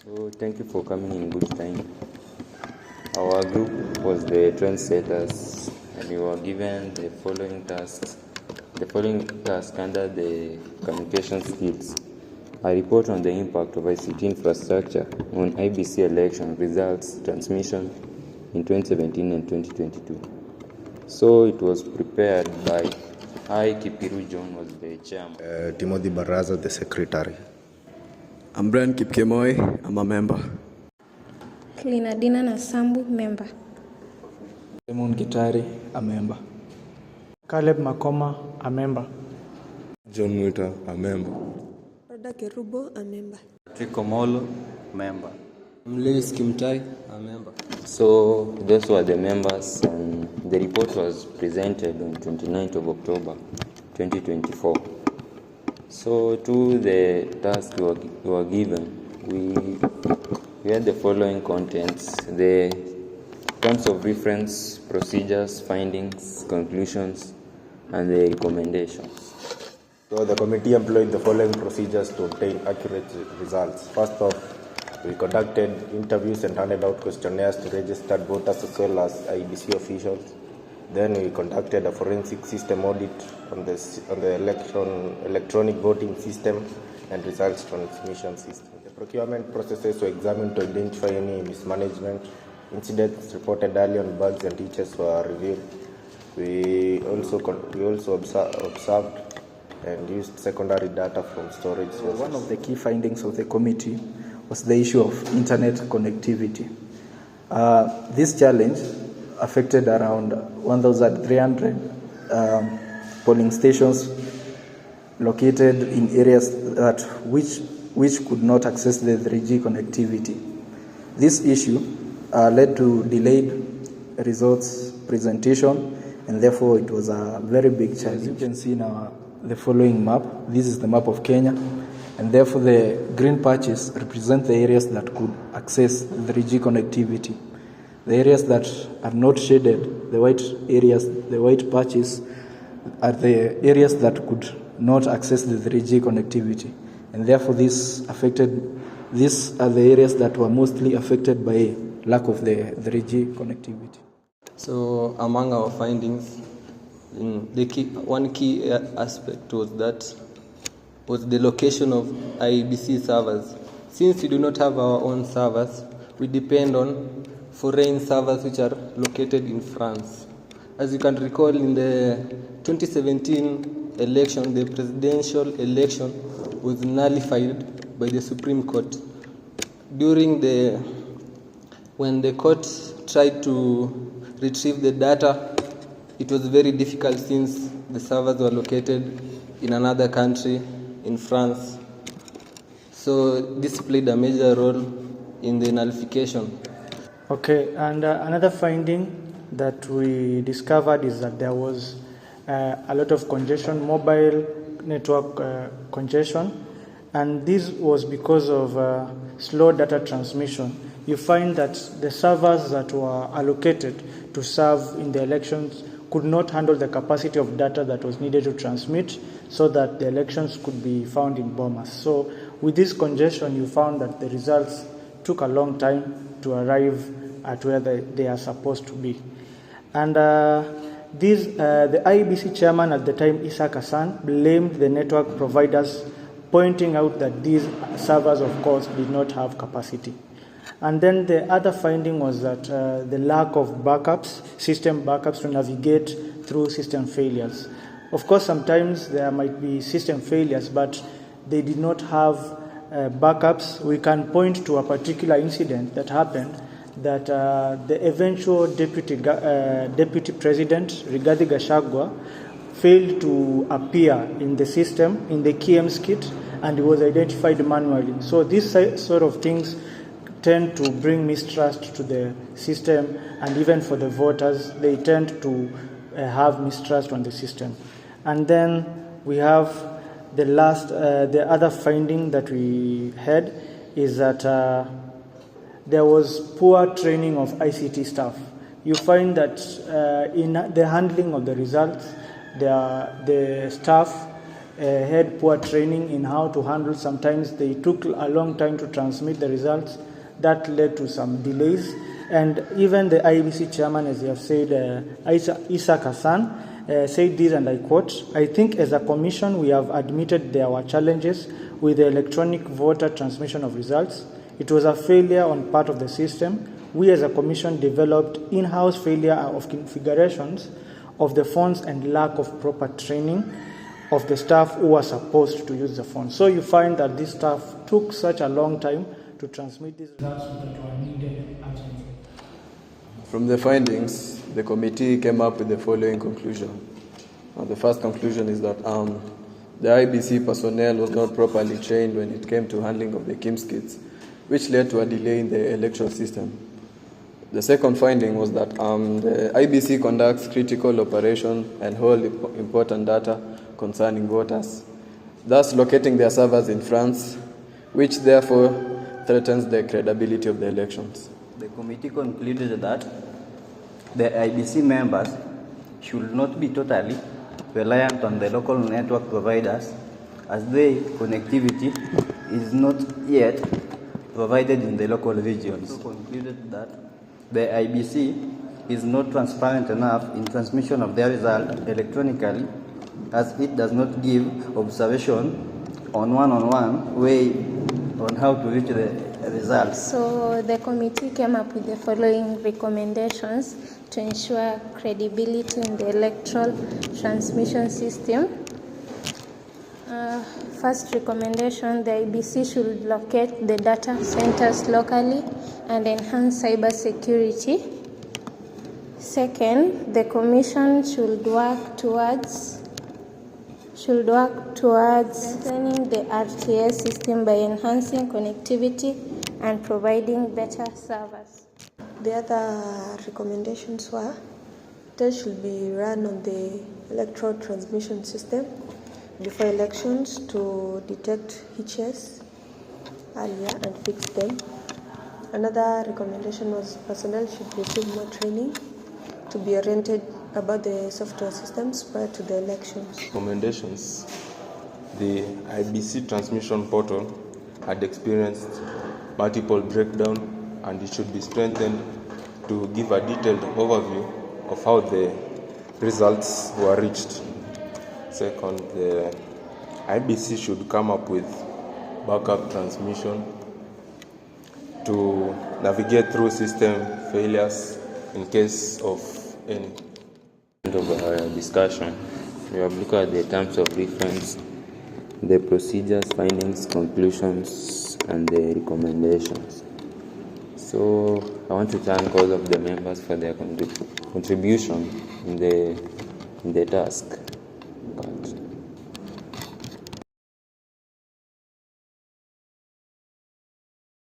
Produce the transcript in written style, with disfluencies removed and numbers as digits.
So thank you for coming in good time. Our group was the Trendsetters, and we were given the following tasks. The following task under the communication skills: a report on the impact of ICT infrastructure on IBC election results transmission in 2017 and 2022. So it was prepared by KIPKIRUI John was the chairman. BARAZA, the secretary. I'm KIPKEMOI, I'm a member. LINA NASAMBU, member. GITARI, a member. MAKOMA, a member. MWITA, a member. RHODA KERUBO, a member. OMOLLO, member. KIMUTAI, a member. So those were the members, and the report was presented on 29th of October 2024. So to the task we were given, we had the following contents: the terms of reference, procedures, findings, conclusions, and the recommendations. So the committee employed the following procedures to obtain accurate results. First off, we conducted interviews and handed out questionnaires to registered voters as well as IBC officials. Then we conducted a forensic system audit on the electronic voting system and results transmission system. The procurement processes were examined to identify any mismanagement. Incidents reported early on bugs and glitches were reviewed. We also observed and used secondary data from storage sources. One of the key findings of the committee was the issue of internet connectivity. This challenge affected around 1,300 polling stations located in areas which could not access the 3G connectivity. This issue led to delayed results presentation, and therefore it was a very big challenge. As you can see now, the following map. This is the map of Kenya, and therefore the green patches represent the areas that could access 3G connectivity. The areas that are not shaded, the white patches, are the areas that could not access the 3G connectivity, and therefore these are the areas that were mostly affected by lack of the 3G connectivity. So among our findings, one key aspect was the location of IBC servers. Since we do not have our own servers, we depend on foreign servers which are located in France. As you can recall, in the 2017 election, the presidential election was nullified by the Supreme Court. When the court tried to retrieve the data, it was very difficult since the servers were located in another country, in France. So this played a major role in the nullification. Okay, and another finding that we discovered is that there was a lot of congestion, mobile network congestion, and this was because of slow data transmission. You find that the servers that were allocated to serve in the elections could not handle the capacity of data that was needed to transmit so that the elections could be found in bombers. So with this congestion, you found that the results took a long time to arrive at where they are supposed to be. And the IEBC chairman at the time, Isaac Hassan, blamed the network providers, pointing out that these servers, of course, did not have capacity. And then the other finding was that the lack of backups, system backups to navigate through system failures. Of course, sometimes there might be system failures, but they did not have backups. We can point to a particular incident that happened that the eventual deputy president, Rigathi Gachagua, failed to appear in the system, in the KM's kit, and he was identified manually. So these sort of things tend to bring mistrust to the system, and even for the voters, they tend to have mistrust on the system. And then we have the other finding that we had is that there was poor training of ICT staff. You find that in the handling of the results, the staff had poor training in how to handle. Sometimes they took a long time to transmit the results. That led to some delays. And even the IEBC chairman, as you have said, Isaac Hassan, said this, and I quote, "I think as a commission we have admitted there were challenges with the electronic voter transmission of results. It was a failure on part of the system. We as a commission developed in-house failure of configurations of the phones and lack of proper training of the staff who were supposed to use the phone." So you find that this staff took such a long time to transmit these results that were needed urgently. From the findings, the committee came up with the following conclusion. The first conclusion is that the IBC personnel was not properly trained when it came to handling of the KIMS kits, which led to a delay in the electoral system. The second finding was that the IBC conducts critical operation and hold important data concerning voters, thus locating their servers in France, which therefore threatens the credibility of the elections. The committee concluded that the IBC members should not be totally reliant on the local network providers, as their connectivity is not yet provided in the local regions. Also concluded that the IBC is not transparent enough in transmission of their result electronically, as it does not give observation on one-on-one way on how to reach the results. So the committee came up with the following recommendations to ensure credibility in the electoral transmission system. First recommendation, the IBC should locate the data centers locally and enhance cyber security. Second, the commission should work towards strengthening the RTS system by enhancing connectivity and providing better servers. The other recommendations were tests should be run on the electoral transmission system before elections to detect hitches earlier and fix them. Another recommendation was personnel should receive more training to be oriented about the software systems prior to the elections. Recommendations. The IBC transmission portal had experienced multiple breakdowns, and it should be strengthened to give a detailed overview of how the results were reached. Second, the IBC should come up with backup transmission to navigate through system failures in case of any. Of our discussion, we have looked at the terms of reference, the procedures, findings, conclusions, and the recommendations. So I want to thank all of the members for their contribution in the task.